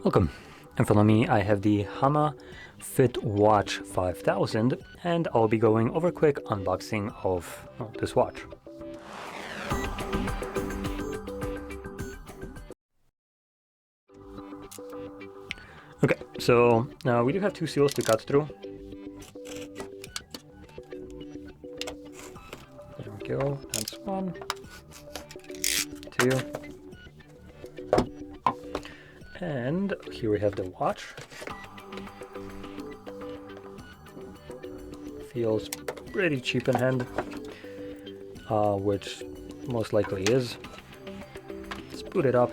Welcome. In front of me I have the Hama Fit Watch 5000 and I'll be going over a quick unboxing of this watch. Okay, so we do have two seals to cut through. There we go, that's one, two. And here we have the watch. Feels pretty cheap in hand, which most likely is. Let's boot it up.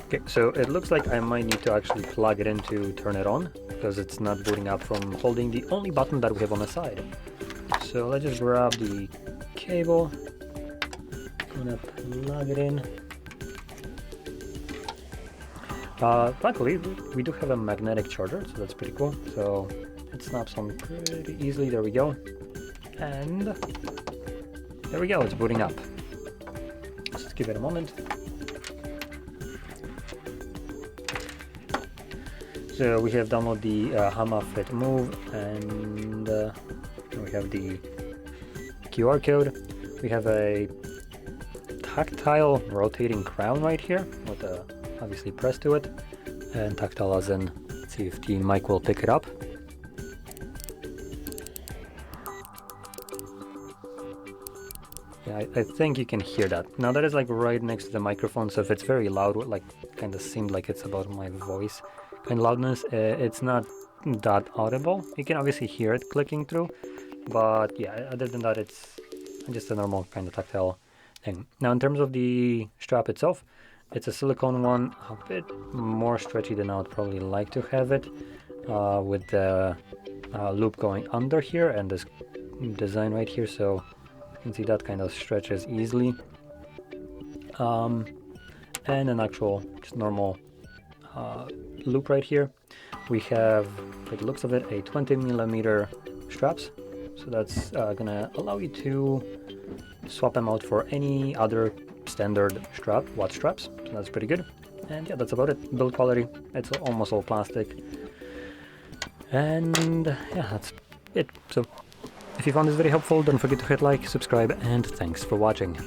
Okay, so it looks like I might need to actually plug it in to turn it on, because it's not booting up from holding the only button that we have on the side. So let's just grab the cable, gonna plug it in. Luckily we do have a magnetic charger, so that's pretty cool. So it snaps on pretty easily. There we go, and there we go, it's booting up. Let's just give it a moment. So we have downloaded the Hama Fit Move, and we have the QR code. We have a tactile rotating crown right here with a obviously press to it, and tactile as in, let's see if the mic will pick it up. Yeah, I think you can hear that. Now that is like right next to the microphone, so if it's very loud, like kind of seemed like it's about my voice kind of loudness, it's not that audible. You can obviously hear it clicking through, but yeah, other than that, it's just a normal kind of tactile thing. Now in terms of the strap itself, it's a silicone one, a bit more stretchy than I would probably like to have it, with the loop going under here and this design right here, so you can see that kind of stretches easily, and an actual just normal loop right here. We have, by the looks of it, a 20mm straps, so that's gonna allow you to swap them out for any other standard strap, watch straps, so that's pretty good. And yeah, that's about it. Build quality, it's almost all plastic, and yeah, that's it. So if you found this very helpful, don't forget to hit like, subscribe, and thanks for watching.